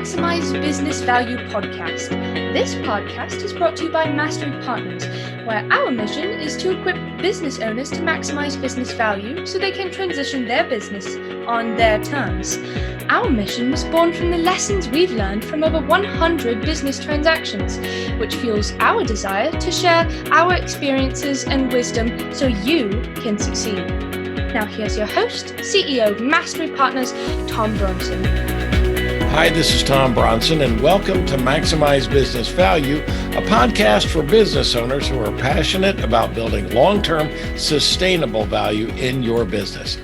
Maximize Business Value podcast. This podcast is brought to you by Mastery Partners, where our mission is to equip business owners to maximize business value so they can transition their business on their terms. Our mission was born from the lessons we've learned from over 100 business transactions, which fuels our desire to share our experiences and wisdom so you can succeed. Now here's your host, CEO of Mastery Partners, Tom Bronson. Hi, this is Tom Bronson, and welcome to Maximize Business Value, a podcast for business owners who are passionate about building long-term, sustainable value in your business.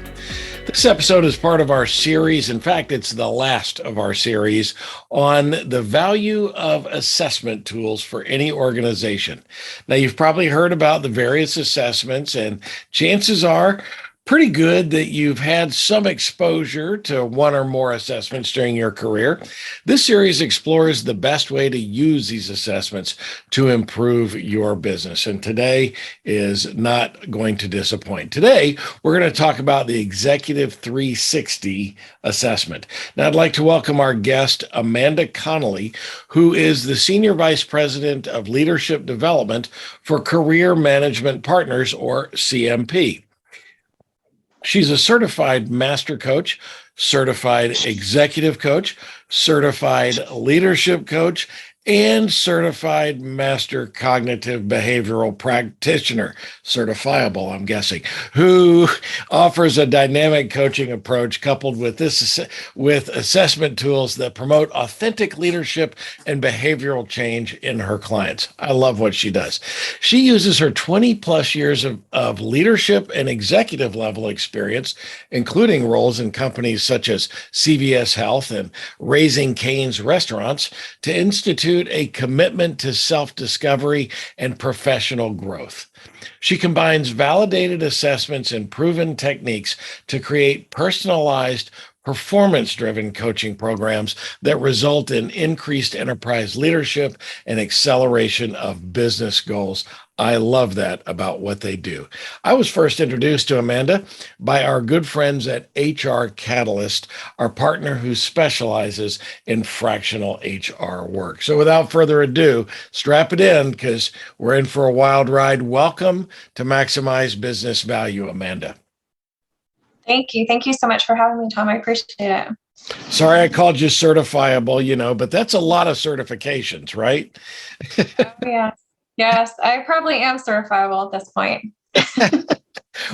This episode is part of our series. In fact, it's the last of our series on the value of assessment tools for any organization. Now, you've probably heard about the various assessments, and chances are pretty good that you've had some exposure to one or more assessments during your career. This series explores the best way to use these assessments to improve your business. And today is not going to disappoint. Today, we're going to talk about the Executive 360 assessment. Now, I'd like to welcome our guest, Amanda Connelly, who is the Senior Vice President of Leadership Development for Career Management Partners, or CMP. She's a certified master coach, certified executive coach, certified leadership coach, and certified master cognitive behavioral practitioner, certifiable, I'm guessing, who offers a dynamic coaching approach coupled with assessment tools that promote authentic leadership and behavioral change in her clients. I love what she does. She uses her 20 plus years of leadership and executive level experience, including roles in companies such as CVS Health and Raising Cane's Restaurants, to institute a commitment to self-discovery and professional growth. She combines validated assessments and proven techniques to create personalized, performance-driven coaching programs that result in increased enterprise leadership and acceleration of business goals. I love that about what they do. I was first introduced to Amanda by our good friends at HR Catalyst, our partner who specializes in fractional HR work. So without further ado, strap it in because we're in for a wild ride. Welcome to Maximize Business Value, Amanda. Thank you. Thank you so much for having me, Tom. I appreciate it. Sorry I called you certifiable, but that's a lot of certifications, right? Oh, yeah. Yes, I probably am certifiable at this point.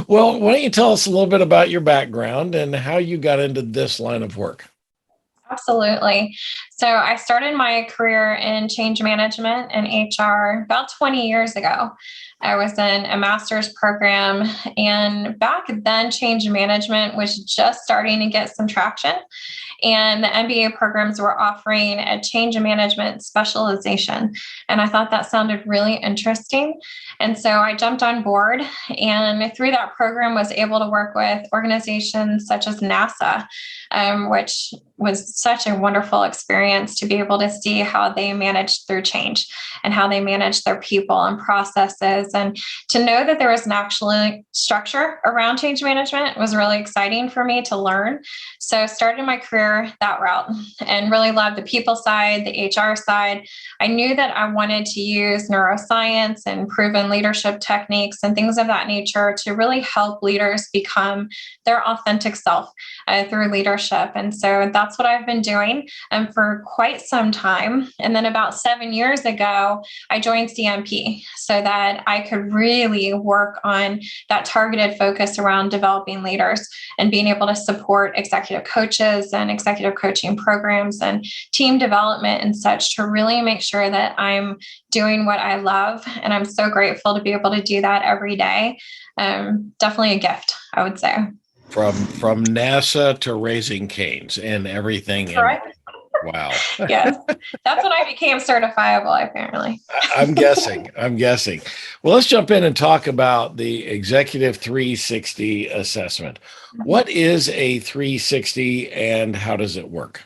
Well, why don't you tell us a little bit about your background and how you got into this line of work? Absolutely. So I started my career in change management and HR about 20 years ago. I was in a master's program, and back then change management was just starting to get some traction. And the MBA programs were offering a change management specialization. And I thought that sounded really interesting. And so I jumped on board, and through that program was able to work with organizations such as NASA, which was such a wonderful experience to be able to see how they managed through change and how they managed their people and processes. And to know that there was an actual structure around change management was really exciting for me to learn. So I started my career that route and really loved the people side, the HR side. I knew that I wanted to use neuroscience and proven leadership techniques and things of that nature to really help leaders become their authentic self through leadership. And so that's what I've been doing for quite some time. And then about 7 years ago, I joined CMP so that I could really work on that targeted focus around developing leaders and being able to support executive coaches and executive coaching programs and team development and such to really make sure that I'm doing what I love. And I'm so grateful to be able to do that every day. Definitely a gift, I would say. From NASA to Raising Cane's and everything. Correct. Wow. Yes. That's when I became certifiable, apparently. I'm guessing. Well, let's jump in and talk about the Executive 360 assessment. What is a 360 and how does it work?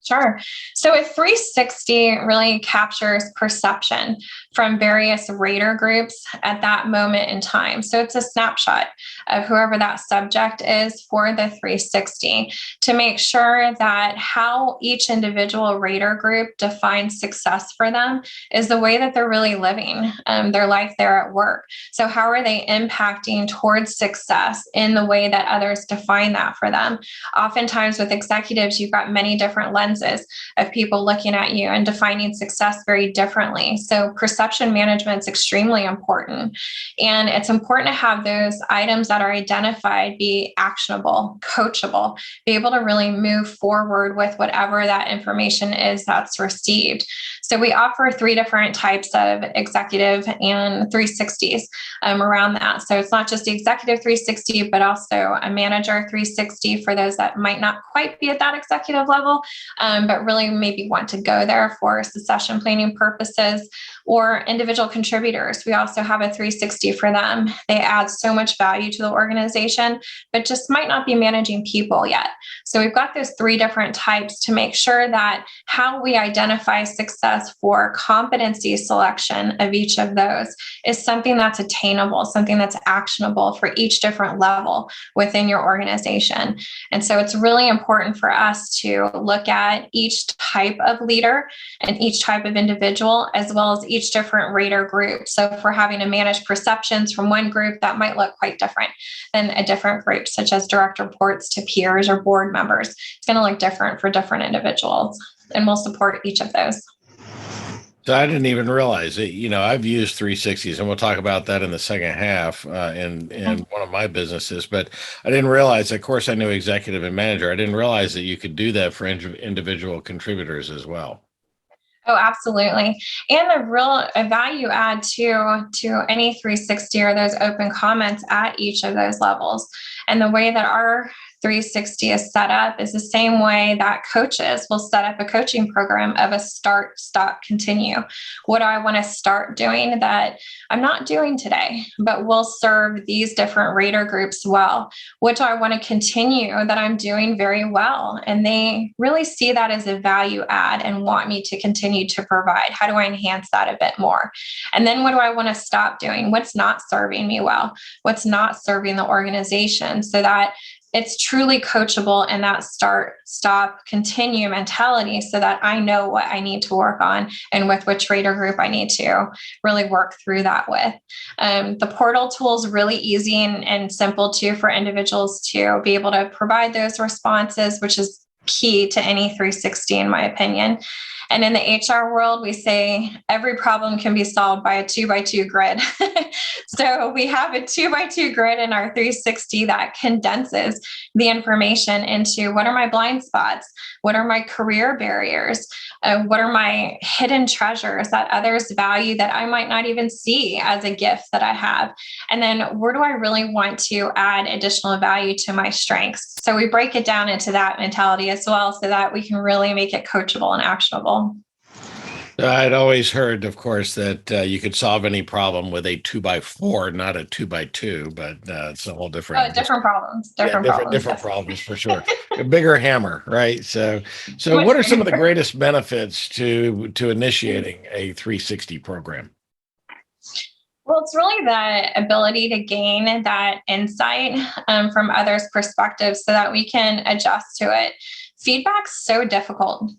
Sure. So a 360 really captures perception from various rater groups at that moment in time. So it's a snapshot of whoever that subject is for the 360 to make sure that how each individual rater group defines success for them is the way that they're really living their life there at work. So how are they impacting towards success in the way that others define that for them? Oftentimes with executives, you've got many different lenses of people looking at you and defining success very differently. So perception management is extremely important. And it's important to have those items that are identified be actionable, coachable, be able to really move forward with whatever that information is that's received. So we offer 3 different types of executive and 360s around that. So it's not just the executive 360, but also a manager 360 for those that might not quite be at that executive level, but really maybe want to go there for succession planning purposes, or individual contributors. We also have a 360 for them. They add so much value to the organization, but just might not be managing people yet. So we've got those 3 different types to make sure that how we identify success for competency selection of each of those is something that's attainable, something that's actionable for each different level within your organization. And so it's really important for us to look at each type of leader and each type of individual, as well as each different rater group. So if we're having to manage perceptions from one group, that might look quite different than a different group, such as direct reports to peers or board members. It's going to look different for different individuals, and we'll support each of those. So I didn't even realize it. I've used 360s, and we'll talk about that in the second half in one of my businesses. But I didn't realize, of course, I knew executive and manager. I didn't realize that you could do that for individual contributors as well. Oh, absolutely. And a value add to any 360 are those open comments at each of those levels. And the way that our 360 is set up is the same way that coaches will set up a coaching program of a start, stop, continue. What do I want to start doing that I'm not doing today, but will serve these different rater groups well? What do I want to continue that I'm doing very well? And they really see that as a value add and want me to continue to provide. How do I enhance that a bit more? And then what do I want to stop doing? What's not serving me well? What's not serving the organization, so that it's truly coachable and that start, stop, continue mentality, so that I know what I need to work on and with which rater group I need to really work through that with. The portal tool is really easy and simple too for individuals to be able to provide those responses, which is key to any 360 in my opinion. And in the HR world, we say every problem can be solved by a 2x2 grid. So we have a 2x2 grid in our 360 that condenses the information into what are my blind spots? What are my career barriers? What are my hidden treasures that others value that I might not even see as a gift that I have? And then where do I really want to add additional value to my strengths? So we break it down into that mentality as well, so that we can really make it coachable and actionable. I'd always heard, of course, that you could solve any problem with a 2x4, not a 2x2, but it's a whole different. Different problems. Different problems for sure. A bigger hammer, right? So what are some of the greatest benefits to initiating a 360 program? Well, it's really the ability to gain that insight from others' perspectives so that we can adjust to it. Feedback's so difficult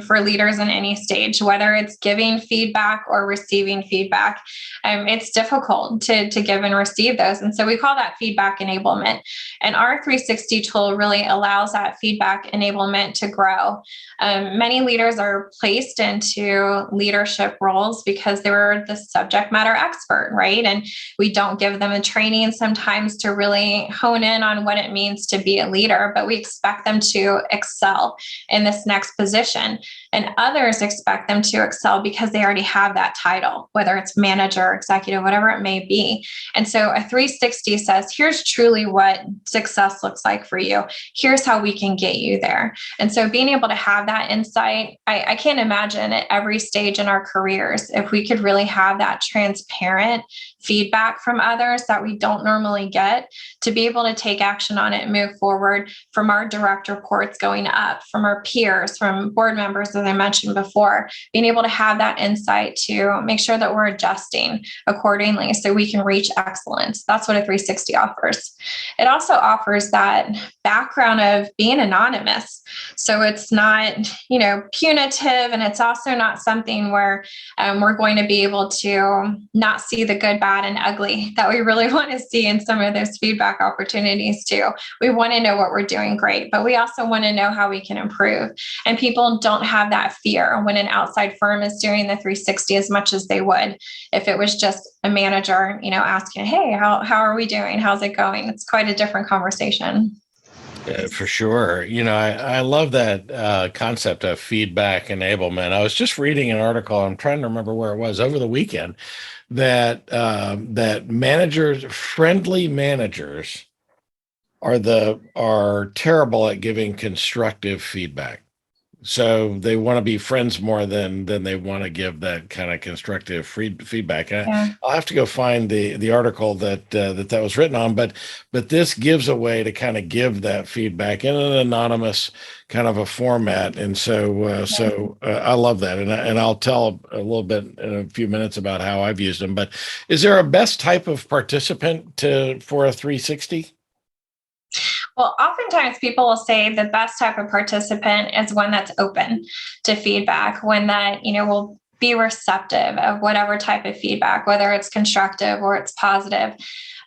for leaders in any stage, whether it's giving feedback or receiving feedback. It's difficult to give and receive those. And so we call that feedback enablement. And our 360 tool really allows that feedback enablement to grow. Many leaders are placed into leadership roles because they're the subject matter expert, right? And we don't give them a training sometimes to really hone in on what it means to be a leader, but we expect them to excel in this next position. And others expect them to excel because they already have that title, whether it's manager, executive, whatever it may be. And so a 360 says, here's truly what success looks like for you. Here's how we can get you there. And so being able to have that insight, I can't imagine at every stage in our careers, if we could really have that transparent feedback from others that we don't normally get, to be able to take action on it and move forward, from our direct reports going up, from our peers, from board members, as I mentioned before, being able to have that insight to make sure that we're adjusting accordingly so we can reach excellence. That's what a 360 offers. It also offers that background of being anonymous. So it's not, punitive, and it's also not something where we're going to be able to not see the good, bad, and ugly that we really want to see in some of those feedback opportunities too. We want to know what we're doing great, but we also want to know how we can improve. And people don't have that fear when an outside firm is doing the 360 as much as they would if it was just a manager, asking, hey, how are we doing? How's it going? It's quite a different conversation. For sure. I love that concept of feedback enablement. I was just reading an article, I'm trying to remember where it was, over the weekend, that friendly managers are terrible at giving constructive feedback. So they want to be friends more than they want to give that kind of constructive feedback. I'll have to go find the article that was written on, but this gives a way to kind of give that feedback in an anonymous kind of a format, and so I love that, and I'll tell a little bit in a few minutes about how I've used them. But is there a best type of participant for a 360? Well, oftentimes people will say the best type of participant is one that's open to feedback, one that, will be receptive of whatever type of feedback, whether it's constructive or it's positive.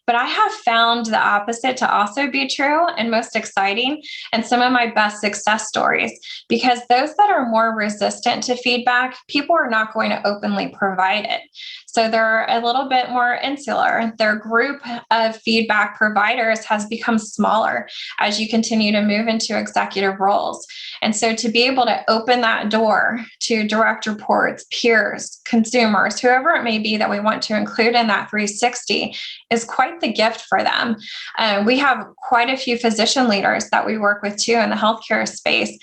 But I have found the opposite to also be true and most exciting, and some of my best success stories, because those that are more resistant to feedback, people are not going to openly provide it. So they're a little bit more insular. Their group of feedback providers has become smaller as you continue to move into executive roles. And so to be able to open that door to direct reports, peers, consumers, whoever it may be that we want to include in that 360 is quite the gift for them. We have quite a few physician leaders that we work with too in the healthcare space.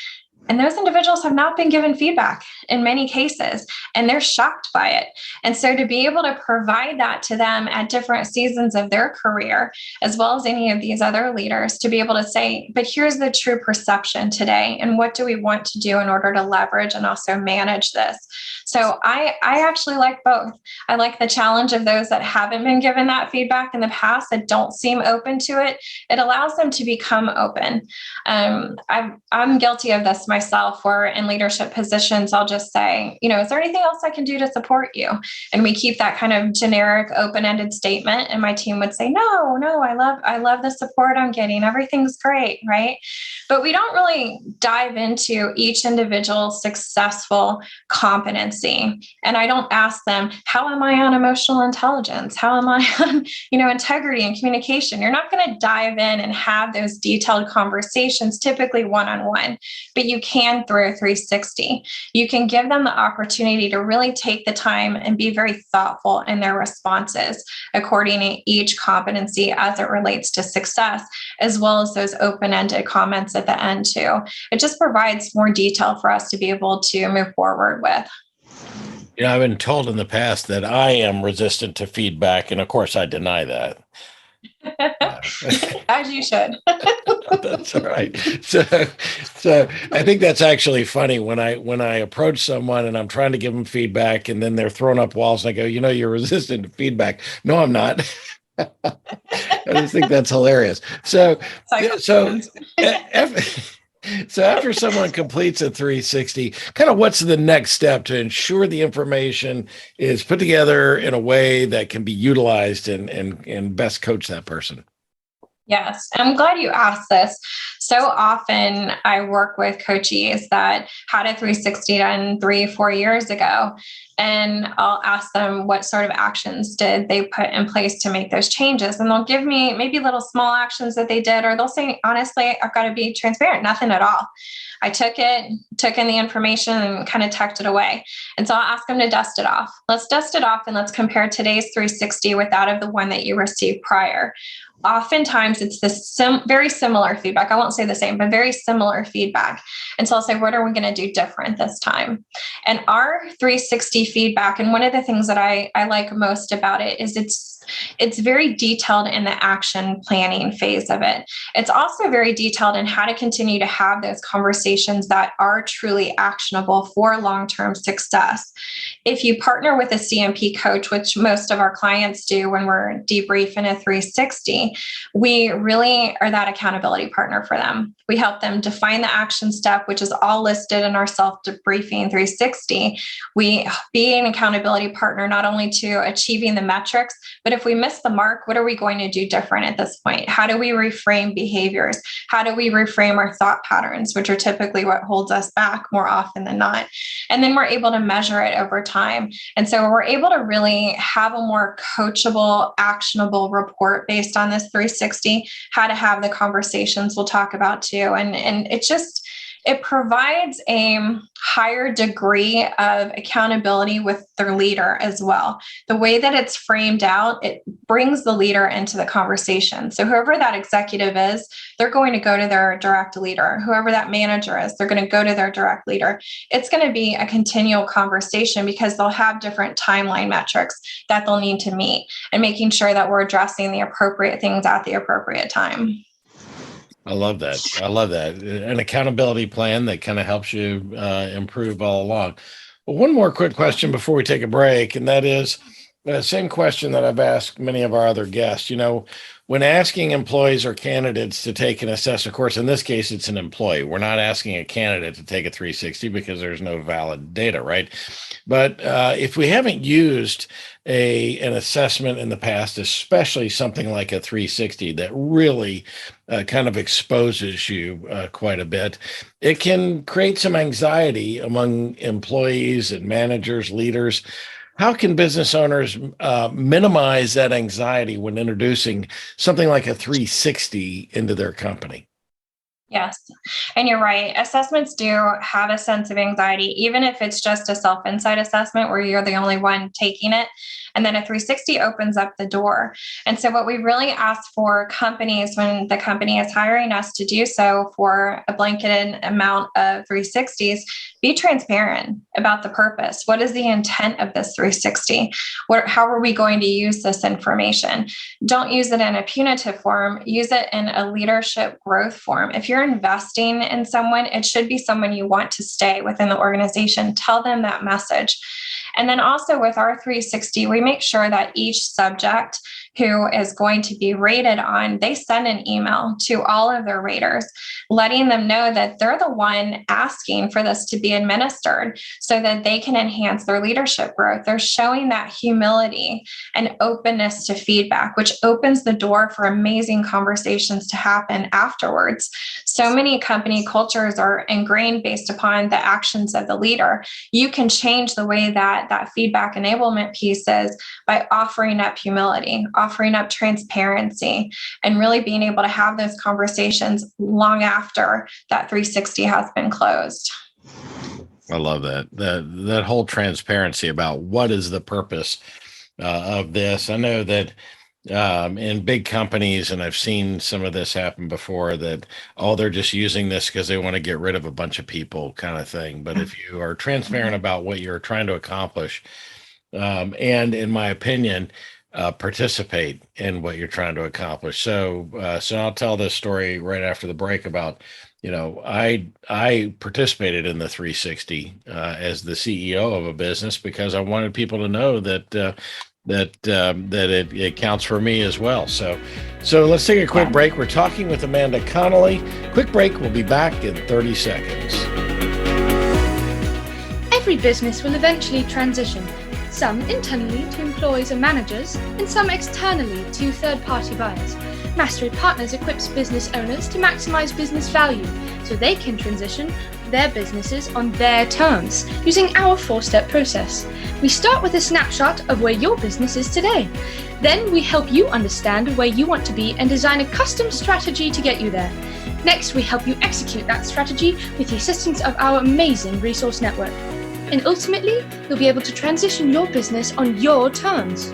And those individuals have not been given feedback in many cases, and they're shocked by it. And so to be able to provide that to them at different seasons of their career, as well as any of these other leaders, to be able to say, but here's the true perception today, and what do we want to do in order to leverage and also manage this? So I actually like both. I like the challenge of those that haven't been given that feedback in the past, that don't seem open to it. It allows them to become open. I'm guilty of this myself, where in leadership positions, I'll just say, is there anything else I can do to support you? And we keep that kind of generic, open-ended statement. And my team would say, no, I love the support I'm getting. Everything's great, right? But we don't really dive into each individual's successful competency. And I don't ask them, how am I on emotional intelligence? How am I on, integrity and communication? You're not going to dive in and have those detailed conversations, typically one-on-one, but you can through a 360. You can give them the opportunity to really take the time and be very thoughtful in their responses according to each competency as it relates to success, as well as those open-ended comments at the end too. It just provides more detail for us to be able to move forward with. I've been told in the past that I am resistant to feedback, and of course I deny that. As you should. That's all right. So I think that's actually funny when I approach someone and I'm trying to give them feedback, and then they're throwing up walls, and I go, you're resistant to feedback. No, I'm not. I just think that's hilarious. So after someone completes a 360, kind of what's the next step to ensure the information is put together in a way that can be utilized and best coach that person? Yes, I'm glad you asked this. So often I work with coaches that had a 360 done 3-4 years ago, and I'll ask them what sort of actions did they put in place to make those changes. And they'll give me maybe little small actions that they did, or they'll say, honestly, I've got to be transparent, nothing at all. I took in the information and kind of tucked it away. And so I'll ask them to dust it off. Let's dust it off and let's compare today's 360 with that of the one that you received prior. Oftentimes it's this very similar feedback. I won't say the same, but very similar feedback. And so I'll say, what are we going to do different this time? And our 360 feedback, and one of the things that I like most about it is it's It's very detailed in the action planning phase of it. It's also very detailed in how to continue to have those conversations that are truly actionable for long-term success. If you partner with a CMP coach, which most of our clients do when we're debriefing a 360, we really are that accountability partner for them. We help them define the action step, which is all listed in our self-debriefing 360. We be an accountability partner not only to achieving the metrics, but if we miss the mark, what are we going to do different at this point? How do we reframe behaviors? How do we reframe our thought patterns, which are typically what holds us back more often than not? And then we're able to measure it over time. And so we're able to really have a more coachable, actionable report based on this 360, how to have the conversations we'll talk about too. And it provides a higher degree of accountability with their leader as well. The way that it's framed out, it brings the leader into the conversation. So whoever that executive is, they're going to go to their direct leader. Whoever that manager is, they're going to go to their direct leader. It's going to be a continual conversation because they'll have different timeline metrics that they'll need to meet and making sure that we're addressing the appropriate things at the appropriate time. I love that. I love that. An accountability plan that kind of helps you improve all along. Well, one more quick question before we take a break, and that is the same question that I've asked many of our other guests. When asking employees or candidates to take an assessment course, in this case, it's an employee. We're not asking a candidate to take a 360 because there's no valid data, right? But if we haven't used an assessment in the past, especially something like a 360 that really kind of exposes you quite a bit, it can create some anxiety among employees and managers, leaders. How can business owners minimize that anxiety when introducing something like a 360 into their company? Yes. And you're right. Assessments do have a sense of anxiety, even if it's just a self-insight assessment where you're the only one taking it. And then a 360 opens up the door. And so what we really ask for companies when the company is hiring us to do so for a blanketed amount of 360s, be transparent about the purpose. What is the intent of this 360? How are we going to use this information? Don't use it in a punitive form. Use it in a leadership growth form. If you're investing in someone, it should be someone you want to stay within the organization. Tell them that message. And then also with our 360, we make sure that each subject who is going to be rated on, they send an email to all of their raters, letting them know that they're the one asking for this to be administered so that they can enhance their leadership growth. They're showing that humility and openness to feedback, which opens the door for amazing conversations to happen afterwards. So many company cultures are ingrained based upon the actions of the leader. You can change the way that feedback enablement piece is by offering up humility, offering up transparency, and really being able to have those conversations long after that 360 has been closed. I love that. That whole transparency about what is the purpose of this. I know that in big companies, and I've seen some of this happen before, that, they're just using this because they want to get rid of a bunch of people kind of thing. But if you are transparent about what you're trying to accomplish, and in my opinion, participate in what you're trying to accomplish. So I'll tell this story right after the break about, I participated in the 360 as the CEO of a business because I wanted people to know that it counts for me as well. So let's take a quick break. We're talking with Amanda Connelly. Quick break. We'll be back in 30 seconds. Every business will eventually transition, some internally to employees and managers, and some externally to third-party buyers. Mastery Partners equips business owners to maximize business value so they can transition their businesses on their terms using our 4-step process. We start with a snapshot of where your business is today. Then we help you understand where you want to be and design a custom strategy to get you there. Next, we help you execute that strategy with the assistance of our amazing resource network. And ultimately, you'll be able to transition your business on your terms.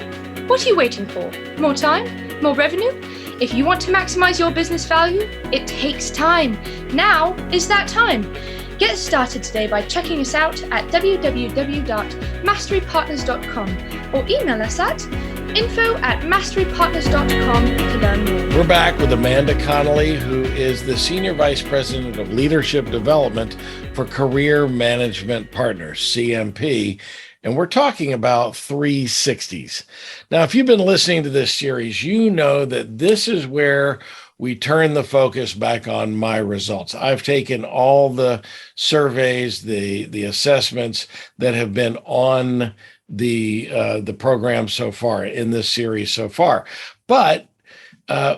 What are you waiting for? More time? More revenue? If you want to maximize your business value, it takes time. Now is that time. Get started today by checking us out at www.masterypartners.com or email us at info@masterypartners.com to learn more. We're back with Amanda Connelly, who is the Senior Vice President of Leadership Development for Career Management Partners, CMP. And we're talking about 360s. Now, if you've been listening to this series, you know that this is where we turn the focus back on my results. I've taken all the surveys, the assessments that have been on the program so far in this series so far, but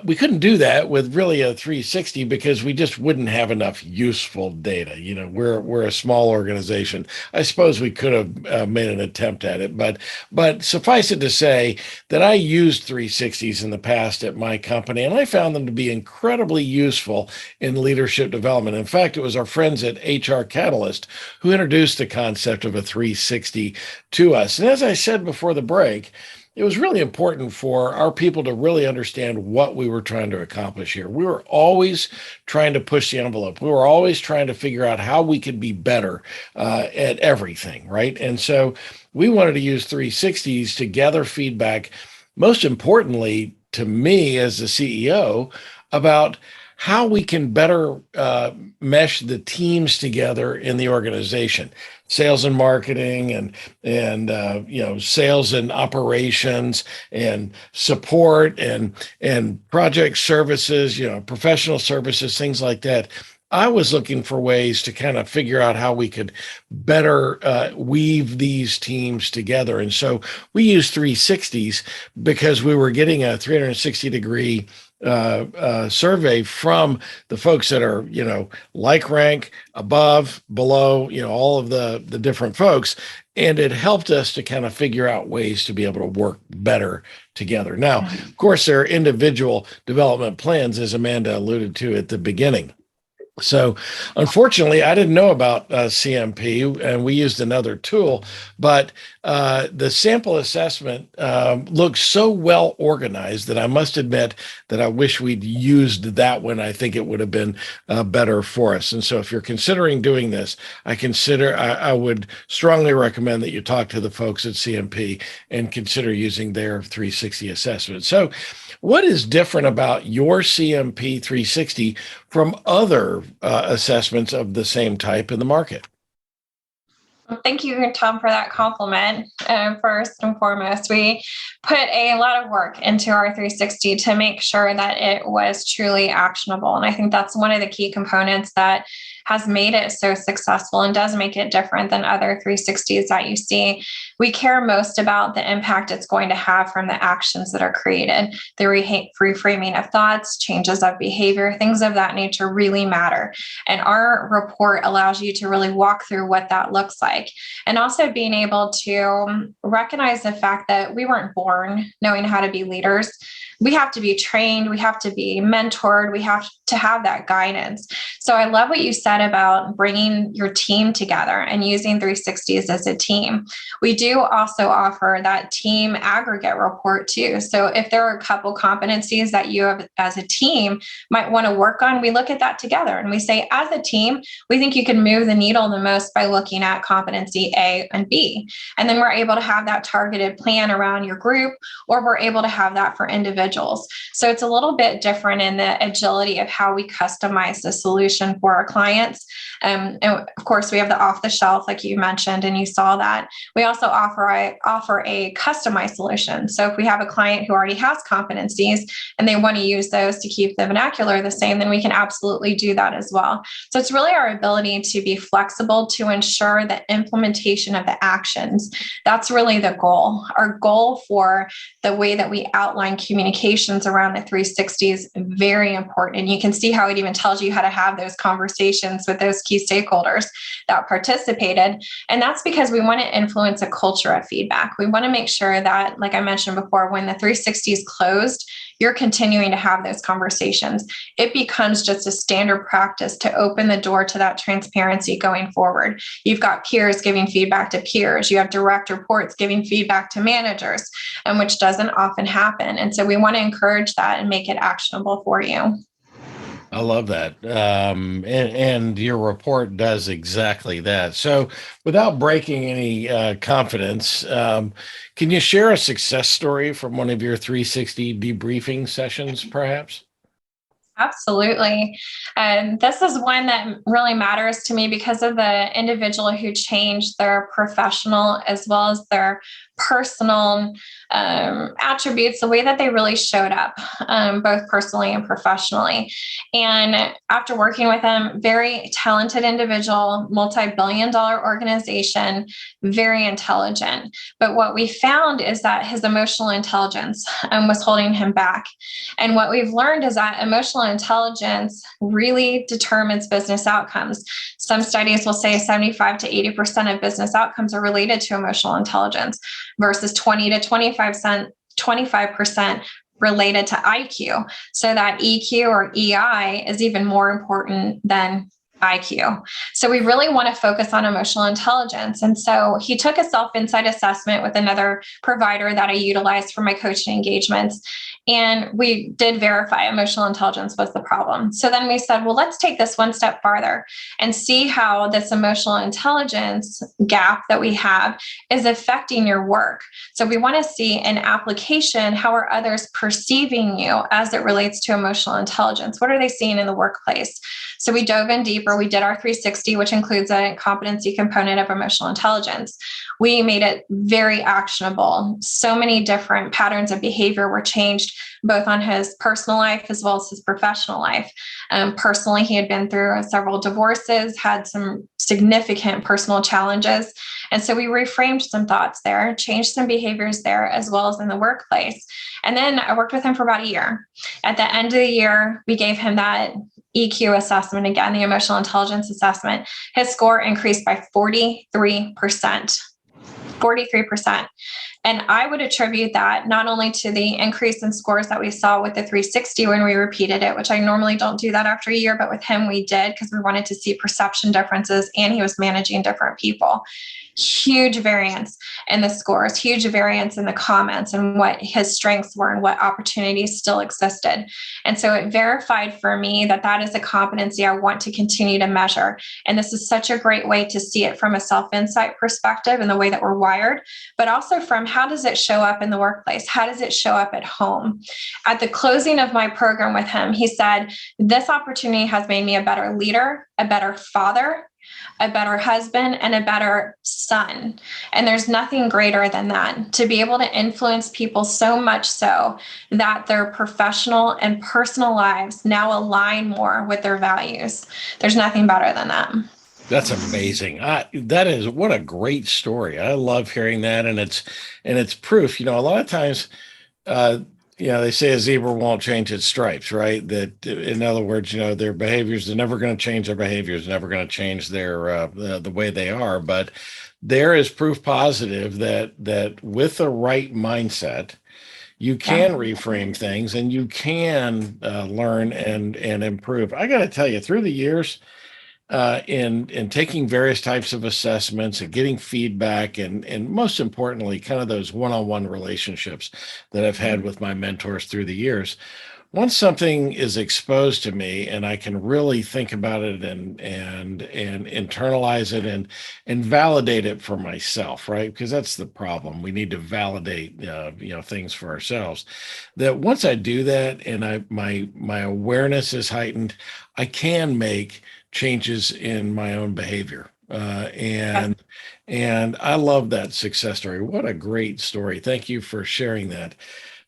we couldn't do that with really a 360 because we just wouldn't have enough useful data. You know, we're a small organization. I suppose we could have made an attempt at it, but suffice it to say that I used 360s in the past at my company, and I found them to be incredibly useful in leadership development. In fact, it was our friends at HR Catalyst who introduced the concept of a 360 to us. And as I said before the break, it was really important for our people to really understand what we were trying to accomplish here. We were always trying to push the envelope. We were always trying to figure out how we could be better at everything, right? And so we wanted to use 360s to gather feedback, most importantly to me as the CEO, about how we can better mesh the teams together in the organization, sales and marketing, and sales and operations, and support, and project services, professional services, things like that. I was looking for ways to kind of figure out how we could better weave these teams together. And so we used 360s because we were getting a 360-degree survey from the folks that are, like rank, above, below, all of the different folks. And it helped us to kind of figure out ways to be able to work better together. Now, of course, there are individual development plans, as Amanda alluded to at the beginning. So unfortunately, I didn't know about CMP, and we used another tool, but the sample assessment looks so well organized that I must admit that I wish we'd used that one. I think it would have been better for us. And so if you're considering doing this, I would strongly recommend that you talk to the folks at CMP and consider using their 360 assessment. So what is different about your CMP 360 from other assessments of the same type in the market? Well, thank you, Tom, for that compliment. First and foremost, we put a lot of work into our 360 to make sure that it was truly actionable. And I think that's one of the key components that has made it so successful and does make it different than other 360s that you see. We care most about the impact it's going to have from the actions that are created. The reframing of thoughts, changes of behavior, things of that nature really matter. And our report allows you to really walk through what that looks like. And also being able to recognize the fact that we weren't born knowing how to be leaders. We have to be trained, we have to be mentored, we have to have that guidance. So I love what you said about bringing your team together and using 360s as a team. We do also offer that team aggregate report too. So if there are a couple competencies that you have as a team might want to work on, we look at that together and we say, as a team, we think you can move the needle the most by looking at competency A and B. And then we're able to have that targeted plan around your group, or we're able to have that for individuals. So it's a little bit different in the agility of how we customize the solution for our clients. And of course, we have the off the shelf, like you mentioned, and you saw that. We also offer a customized solution. So if we have a client who already has competencies and they want to use those to keep the vernacular the same, then we can absolutely do that as well. So it's really our ability to be flexible to ensure the implementation of the actions. That's really the goal. Our goal for the way that we outline communications around the 360 is very important. And you can see how it even tells you how to have those conversations with those key stakeholders that participated. And that's because we want to influence a culture of feedback. We want to make sure that, like I mentioned before, when the 360 is closed, you're continuing to have those conversations. It becomes just a standard practice to open the door to that transparency going forward. You've got peers giving feedback to peers. You have direct reports giving feedback to managers, and which doesn't often happen. And so we want to encourage that and make it actionable for you. I I love that. And your report does exactly that. So, without breaking any confidence, can you share a success story from one of your 360 debriefing sessions, perhaps? Absolutely. This is one that really matters to me because of the individual who changed their professional as well as their personal attributes, the way that they really showed up, both personally and professionally. And after working with them, very talented individual, multi-billion dollar organization, very intelligent. But what we found is that his emotional intelligence was holding him back. And what we've learned is that emotional intelligence really determines business outcomes. Some studies will say 75 to 80% of business outcomes are related to emotional intelligence versus 20 to 25% related to IQ. So that EQ or EI is even more important than IQ. So we really want to focus on emotional intelligence. And so he took a self-insight assessment with another provider that I utilized for my coaching engagements. And we did verify emotional intelligence was the problem. So then we said, well, let's take this one step farther and see how this emotional intelligence gap that we have is affecting your work. So we want to see an application. How are others perceiving you as it relates to emotional intelligence? What are they seeing in the workplace? So we dove in deeper. We did our 360, which includes a competency component of emotional intelligence. We made it very actionable. So many different patterns of behavior were changed, both on his personal life as well as his professional life. Personally, he had been through several divorces, had some significant personal challenges. And so we reframed some thoughts there, changed some behaviors there, as well as in the workplace. And then I worked with him for about a year. At the end of the year, we gave him that EQ assessment, again, the emotional intelligence assessment. His score increased by 43%. 43%. And I would attribute that not only to the increase in scores that we saw with the 360 when we repeated it, which I normally don't do that after a year, but with him we did because we wanted to see perception differences and he was managing different people. Huge variance in the scores, huge variance in the comments and what his strengths were and what opportunities still existed. And so it verified for me that that is a competency I want to continue to measure. And this is such a great way to see it from a self-insight perspective and the way that we're wired, but also from how does it show up in the workplace? How does it show up at home? At the closing of my program with him, he said, this opportunity has made me a better leader, a better father, a better husband, and a better son. And there's nothing greater than that, to be able to influence people so much so that their professional and personal lives now align more with their values. There's nothing better than that. That's amazing. That is what a great story. I love hearing that, and it's proof. A lot of times, they say a zebra won't change its stripes, right? That, in other words, their behaviors, they're never going to change their behaviors, never going to change their the way they are. But there is proof positive that with the right mindset, you can reframe things and you can learn and improve. I got to tell you, through the years, in taking various types of assessments and getting feedback and most importantly, kind of those one-on-one relationships that I've had with my mentors through the years. Once something is exposed to me and I can really think about it and internalize it and validate it for myself, right? Because that's the problem. We need to validate things for ourselves. That once I do that and my awareness is heightened, I can make changes in my own behavior. And I love that success story. What a great story. Thank you for sharing that.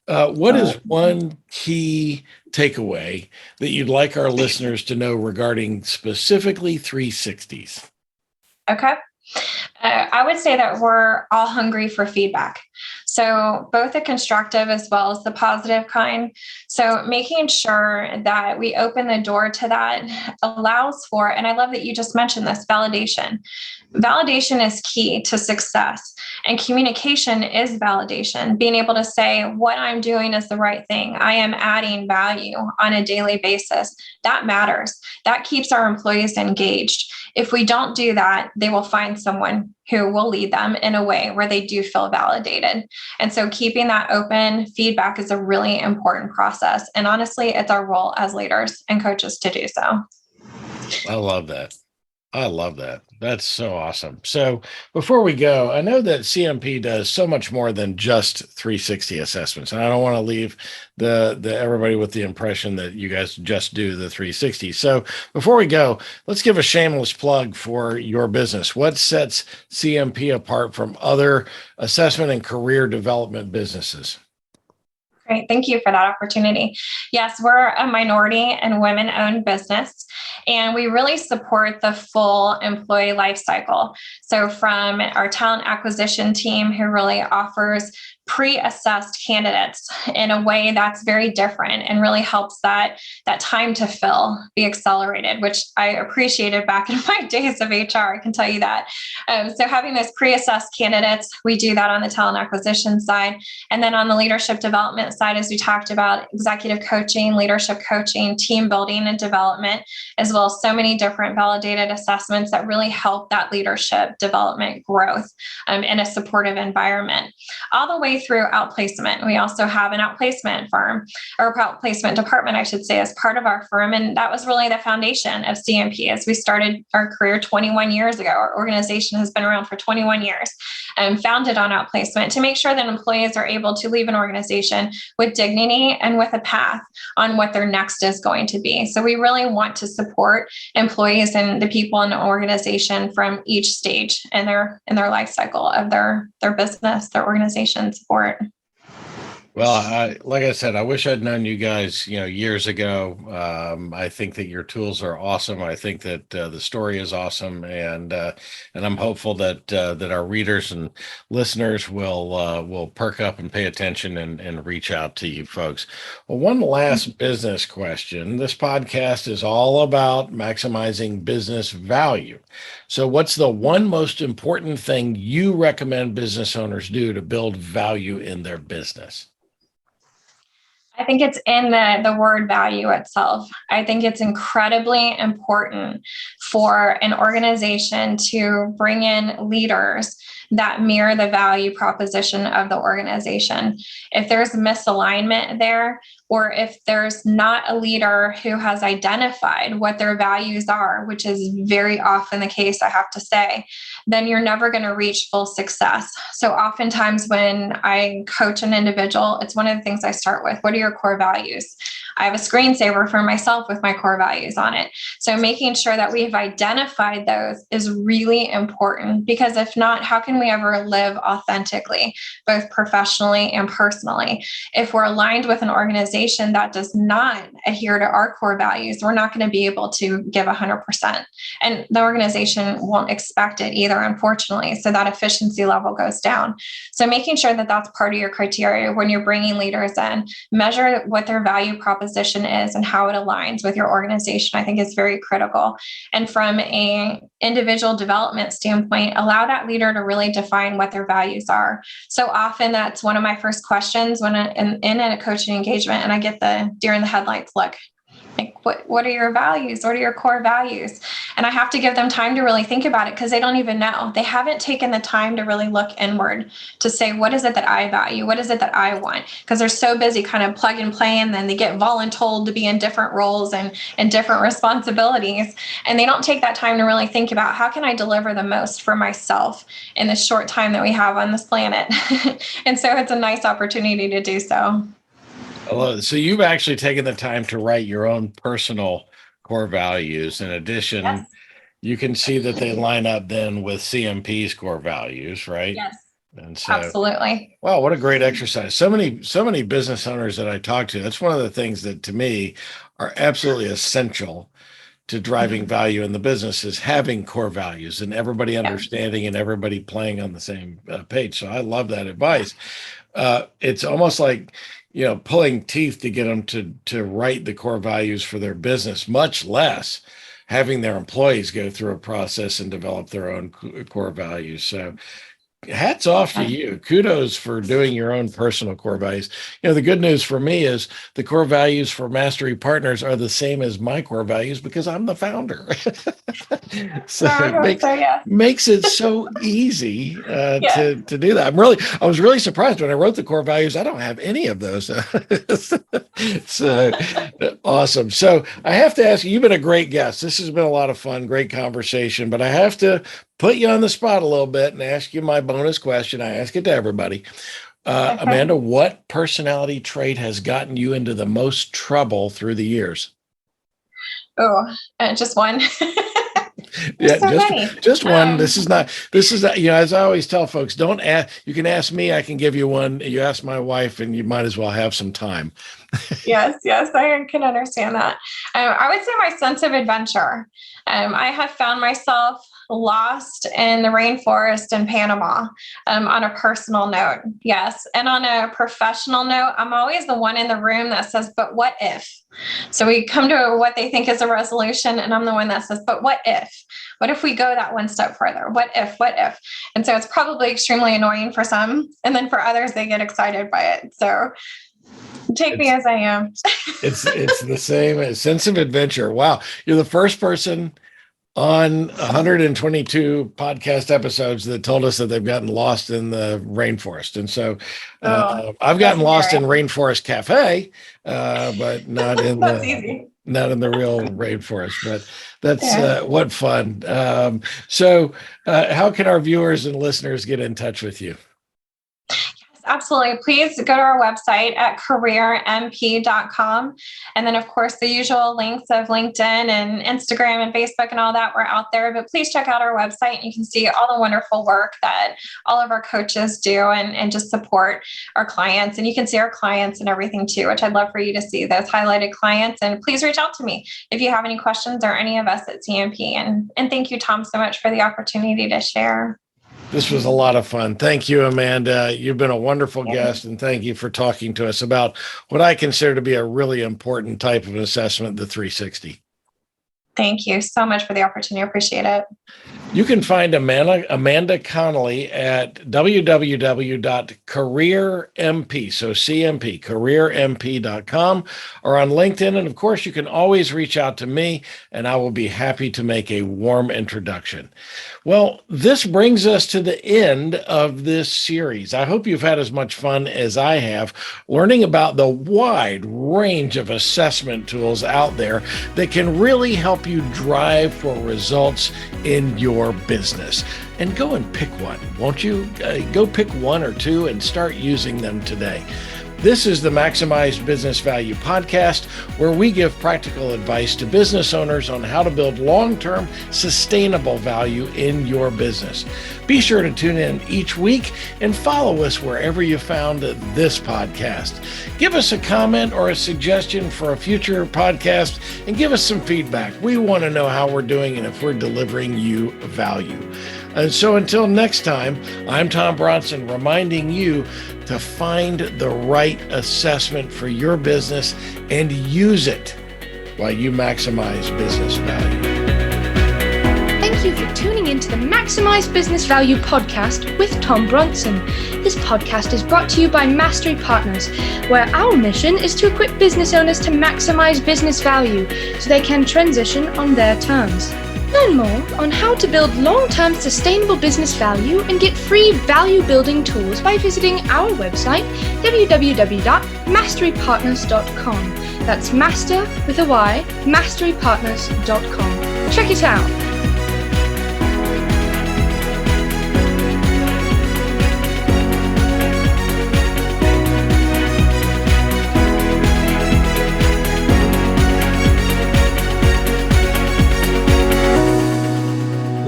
What is one key takeaway that you'd like our listeners to know regarding specifically 360s? Okay. I would say that we're all hungry for feedback. So both the constructive as well as the positive kind. So making sure that we open the door to that allows for, and I love that you just mentioned this, validation. Validation is key to success, and communication is validation. Being able to say what I'm doing is the right thing. I am adding value on a daily basis. That matters. That keeps our employees engaged. If we don't do that, they will find someone who will lead them in a way where they do feel validated. And so keeping that open feedback is a really important process. And honestly, it's our role as leaders and coaches to do so. I love that. I love that. That's so awesome. So before we go, I know that CMP does so much more than just 360 assessments. And I don't want to leave the everybody with the impression that you guys just do the 360. So before we go, let's give a shameless plug for your business. What sets CMP apart from other assessment and career development businesses? Great. Thank you for that opportunity. Yes, we're a minority and women-owned business, and we really support the full employee life cycle. So from our talent acquisition team, who really offers pre-assessed candidates in a way that's very different and really helps that time to fill be accelerated, which I appreciated back in my days of HR, I can tell you that. So having those pre-assessed candidates, we do that on the talent acquisition side. And then on the leadership development side, as we talked about, executive coaching, leadership coaching, team building and development, as well as so many different validated assessments that really help that leadership development growth in a supportive environment. All the way through outplacement. We also have an outplacement firm, or outplacement department, I should say, as part of our firm. And that was really the foundation of CMP as we started our career 21 years ago. Our organization has been around for 21 years and founded on outplacement to make sure that employees are able to leave an organization with dignity and with a path on what their next is going to be. So we really want to support employees and the people in the organization from each stage in their life cycle of their business, their organization support. Well, like I said, I wish I'd known you guys, years ago. I think that your tools are awesome. I think that the story is awesome, and I'm hopeful that our readers and listeners will perk up and pay attention and reach out to you folks. Well, one last business question. This podcast is all about maximizing business value. So, what's the one most important thing you recommend business owners do to build value in their business? I think it's in the word value itself. I think it's incredibly important for an organization to bring in leaders that mirror the value proposition of the organization. If there's misalignment there, or if there's not a leader who has identified what their values are, which is very often the case, I have to say, then you're never going to reach full success. So oftentimes when I coach an individual, it's one of the things I start with. What are your core values? I have a screensaver for myself with my core values on it. So making sure that we've identified those is really important, because if not, how can we ever live authentically, both professionally and personally? If we're aligned with an organization that does not adhere to our core values, we're not going to be able to give 100%. And the organization won't expect it either, unfortunately. So that efficiency level goes down. So making sure that that's part of your criteria when you're bringing leaders in, measure what their value proposition is and how it aligns with your organization, I think is very critical. And from an individual development standpoint, allow that leader to really define what their values are. So often that's one of my first questions when in a coaching engagement, and I get the deer in the headlights look. Like, what are your values? What are your core values? And I have to give them time to really think about it, because they don't even know. They haven't taken the time to really look inward to say, what is it that I value? What is it that I want? Because they're so busy kind of plug and play, and then they get voluntold to be in different roles and different responsibilities. And they don't take that time to really think about, how can I deliver the most for myself in the short time that we have on this planet? And so it's a nice opportunity to do so. So you've actually taken the time to write your own personal core values. In addition, Yes. You can see that they line up then with CMP's core values, right? Yes, And so, absolutely. wow, what a great exercise. So many business owners that I talk to, that's one of the things that to me are absolutely essential to driving value in the business, is having core values and everybody understanding and everybody playing on the same page. So I love that advice. It's almost like, pulling teeth to get them to write the core values for their business, much less having their employees go through a process and develop their own core values. So hats off to you. Kudos for doing your own personal core values. The good news for me is the core values for Mastery Partners are the same as my core values because I'm the founder. So makes it so easy to do that. I was really surprised when I wrote the core values. I don't have any of those. So awesome. So I have to ask you, you've been a great guest. This has been a lot of fun, great conversation, but I have to put you on the spot a little bit and ask you my bonus question. I ask it to everybody. Amanda, what personality trait has gotten you into the most trouble through the years? Oh, just one. Just one. This is not, as I always tell folks, don't ask, you can ask me, I can give you one. You ask my wife and you might as well have some time. Yes, I can understand that. I would say my sense of adventure. I have found myself lost in the rainforest in Panama on a personal note. Yes. And on a professional note, I'm always the one in the room that says, but what if? So we come to what they think is a resolution, and I'm the one that says, but what if? What if we go that one step further? What if? And so it's probably extremely annoying for some. And then for others, they get excited by it. So take me as I am. It's the same sense of adventure. Wow. You're the first person on 122 podcast episodes that told us that they've gotten lost in the rainforest. And so I've gotten lost in Rainforest Cafe, but not in not in the real rainforest, but that's what fun. So how can our viewers and listeners get in touch with you? Absolutely. Please go to our website at careermp.com. And then, of course, the usual links of LinkedIn and Instagram and Facebook and all that, we're out there. But please check out our website. And you can see all the wonderful work that all of our coaches do and just support our clients. And you can see our clients and everything too, which I'd love for you to see those highlighted clients. And please reach out to me if you have any questions, or any of us at CMP. And thank you, Tom, so much for the opportunity to share. This was a lot of fun. Thank you, Amanda. You've been a wonderful guest, and thank you for talking to us about what I consider to be a really important type of assessment, the 360. Thank you so much for the opportunity. I appreciate it. You can find Amanda Connelly at www.careermp, so CMP, careermp.com, or on LinkedIn. And of course, you can always reach out to me, and I will be happy to make a warm introduction. Well, this brings us to the end of this series. I hope you've had as much fun as I have learning about the wide range of assessment tools out there that can really help you drive for results in your business. And go and pick one, won't you? Go pick one or two and start using them today. This is the Maximize Business Value podcast, where we give practical advice to business owners on how to build long-term sustainable value in your business. Be sure to tune in each week and follow us wherever you found this podcast. Give us a comment or a suggestion for a future podcast, and give us some feedback. We want to know how we're doing and if we're delivering you value. And so until next time, I'm Tom Bronson, reminding you to find the right assessment for your business and use it while you maximize business value. Thank you for tuning into the Maximize Business Value podcast with Tom Bronson. This podcast is brought to you by Mastery Partners, where our mission is to equip business owners to maximize business value so they can transition on their terms. Learn more on how to build long-term sustainable business value and get free value-building tools by visiting our website, www.masterypartners.com. That's master with a Y, masterypartners.com. Check it out.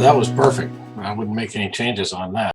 That was perfect. I wouldn't make any changes on that.